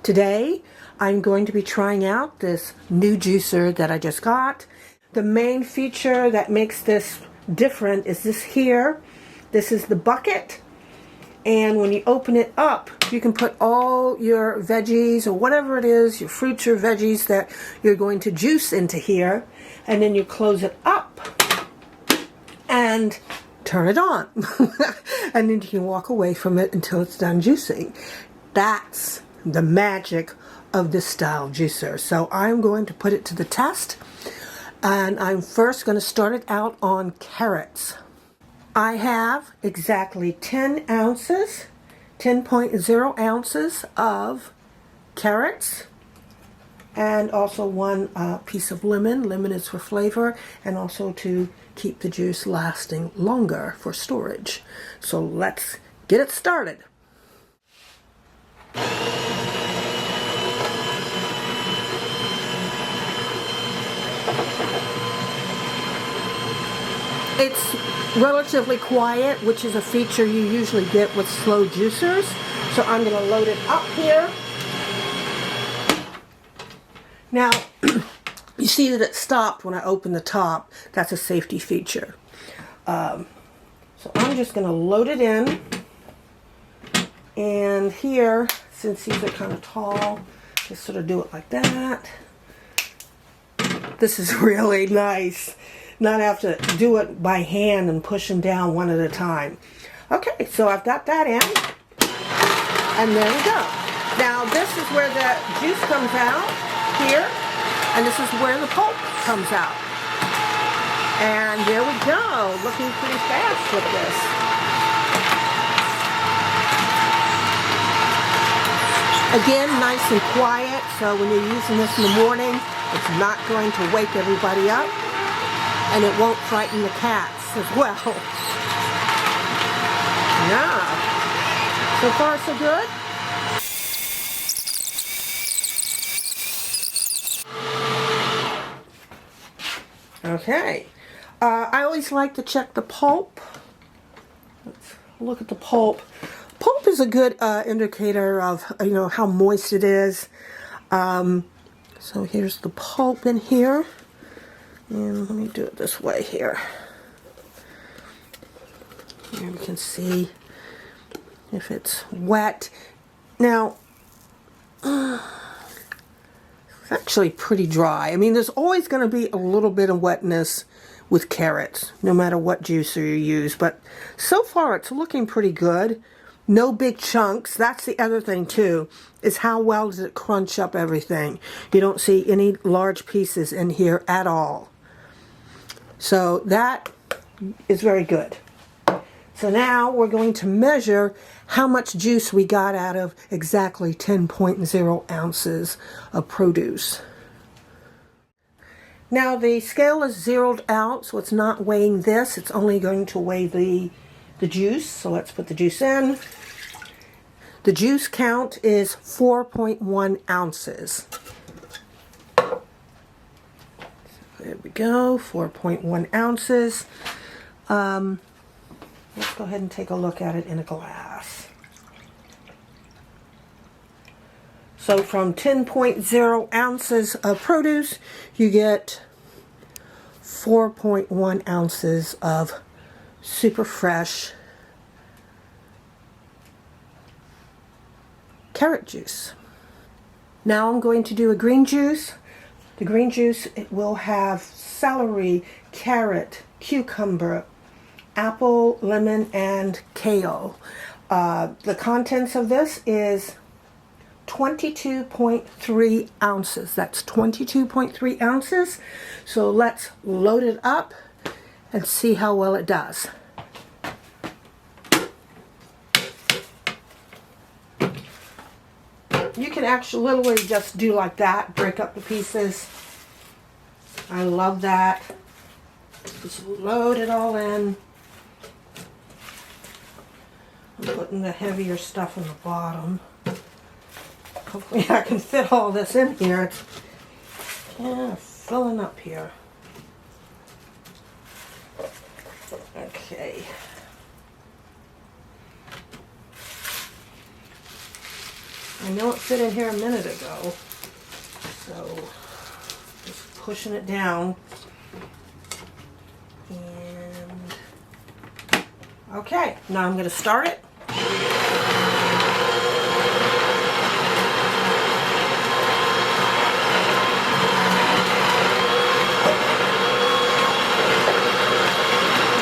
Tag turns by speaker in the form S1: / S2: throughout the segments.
S1: Today, I'm going to be trying out this new juicer that I just got. The main feature that makes this different is this here. This is the bucket. And when you open it up, you can put all your veggies or whatever it is, your fruits or veggies that you're going to juice into here. And then you close it up and turn it on. And then you can walk away from it until it's done juicing. That's the magic of this style juicer. So I'm going to put it to the test. And I'm first going to start it out on carrots. I have exactly 10 ounces, 10.0 ounces of carrots, and also one piece of lemon. Lemon is for flavor and also to keep the juice lasting longer for storage. So let's get it started. It's relatively quiet, which is a feature you usually get with slow juicers. So I'm going to load it up here. Now, you see that it stopped when I opened the top. That's a safety feature. So I'm just going to load it in. And here, since these are kind of tall, just sort of do it like that. This is really nice. Not have to do it by hand and push them down one at a time. Okay, so I've got that in. And there we go. Now this is where the juice comes out here. And this is where the pulp comes out. And there we go. Looking pretty fast with this. Again, nice and quiet. So when you're using this in the morning, it's not going to wake everybody up. And it won't frighten the cats as well. Yeah. So far, so good. Okay. I always like to check the pulp. Let's look at the pulp. Pulp is a good indicator of, how moist it is. So here's the pulp in here. And let me do it this way here. Here you can see if it's wet. Now, it's actually pretty dry. I mean, there's always going to be a little bit of wetness with carrots, no matter what juicer you use. But so far, it's looking pretty good. No big chunks. That's the other thing, too, is how well does it crunch up everything. You don't see any large pieces in here at all. So that is very good. So now we're going to measure how much juice we got out of exactly 10.0 ounces of produce. Now the scale is zeroed out, so it's not weighing this. It's only going to weigh the juice. So let's put the juice in. The juice count is 4.1 ounces. There we go, 4.1 ounces. Let's go ahead and take a look at it in a glass. So from 10.0 ounces of produce, you get 4.1 ounces of super fresh carrot juice. Now I'm going to do a green juice. The green juice, it will have celery, carrot, cucumber, apple, lemon, and kale. The contents of this is 22.3 ounces. That's 22.3 ounces. So let's load it up and see how well it does. You can actually literally just do like that, break up the pieces. I love that. Just load it all in. I'm putting the heavier stuff on the bottom. Hopefully I can fit all this in here. It's filling up here. Okay. I know it fit in here a minute ago, so just pushing it down. And okay, now I'm going to start it.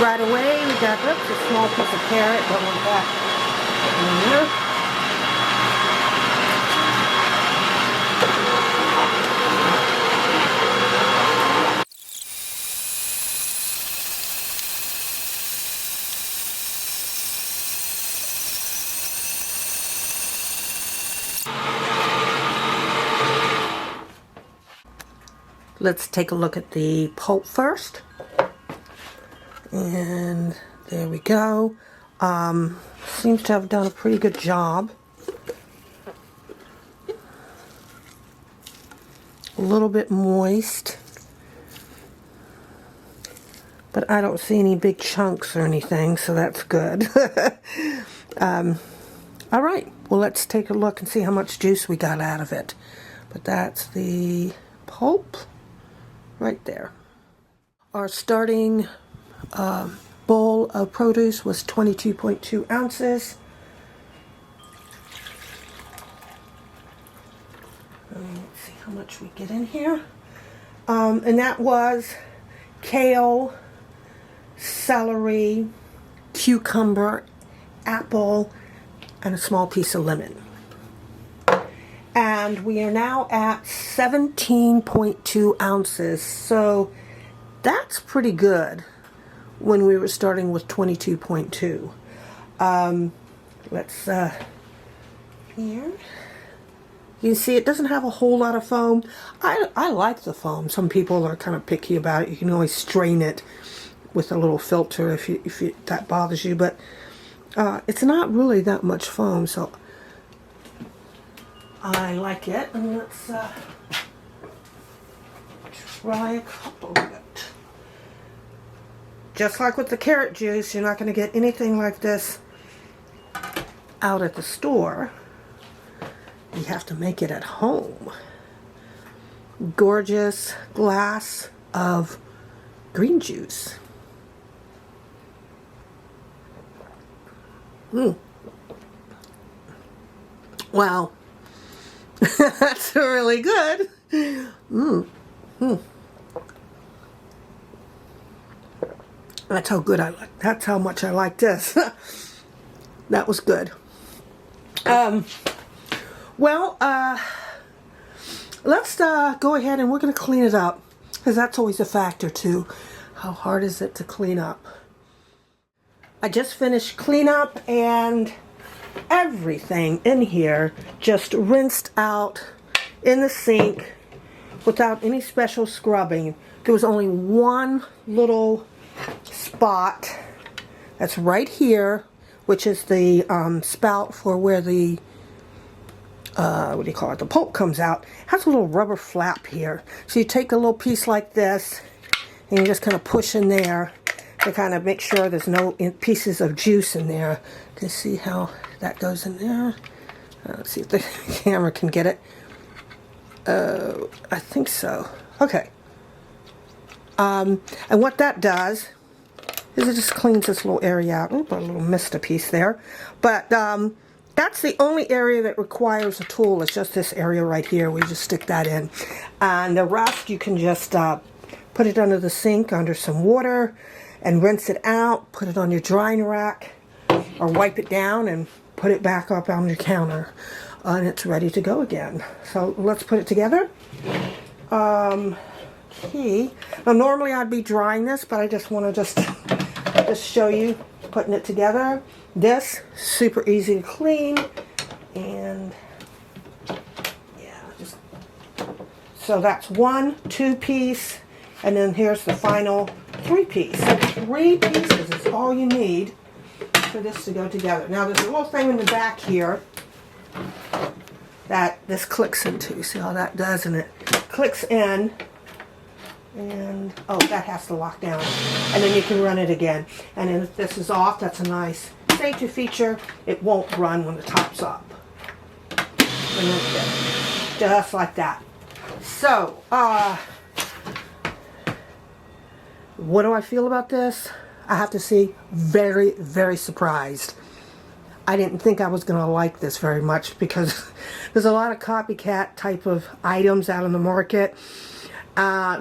S1: Right away, we got a small piece of carrot, but we're back in there. Let's take a look at the pulp first. And there we go. Seems to have done a pretty good job. A little bit moist. But I don't see any big chunks or anything, so that's good. Alright, well let's take a look and see how much juice we got out of it. But that's the pulp right there. Our starting bowl of produce was 22.2 ounces. Let's see how much we get in here. And that was kale, celery, cucumber, apple, and a small piece of lemon. And we are now at 17.2 ounces, so that's pretty good when we were starting with 22.2. Let's here. You see it doesn't have a whole lot of foam. I like the foam. Some people are kind of picky about it. You can always strain it with a little filter if that bothers you, but it's not really that much foam, so I like it. And let's try a couple of it. Just like with the carrot juice, you're not going to get anything like this out at the store. You have to make it at home. Gorgeous glass of green juice. Wow. That's really good. That's how good I like. That's how much I like this. That was good. Well, let's go ahead and we're going to clean it up, because that's always a factor too. How hard is it to clean up? I just finished cleanup and everything in here just rinsed out in the sink without any special scrubbing. There was only one little spot that's right here, which is the spout for where the what do you call it, the pulp comes out. It has a little rubber flap here, so you take a little piece like this and you just kind of push in there to kind of make sure there's no pieces of juice in there. You can see how that goes in there. Let's see if the camera can get it. I think so. Okay. And what that does is it just cleans this little area out. Oop, I missed a piece there. But that's the only area that requires a tool. It's just this area right here. We just stick that in. And the rest you can just put it under the sink under some water and rinse it out. Put it on your drying rack or wipe it down and put it back up on your counter. And it's ready to go again. So let's put it together. Okay. Now normally I'd be drying this, but I just want to just show you putting it together. This super easy to clean, and yeah, just so that's 1, 2 piece, and then here's the final 3 piece. So 3 pieces is all you need for this to go together. Now there's a little thing in the back here that this clicks into. See how that does, and it clicks in. And oh, that has to lock down, and then you can run it again. And then if this is off, that's a nice safety feature. It won't run when the top's up. and just like that. So, what do I feel about this? I have to say, very, very surprised. I didn't think I was going to like this very much because there's a lot of copycat type of items out in the market.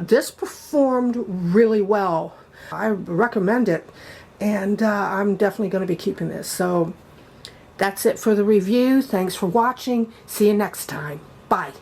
S1: This performed really well. I recommend it, and I'm definitely going to be keeping this. So that's it for the review. Thanks for watching. See you next time. Bye.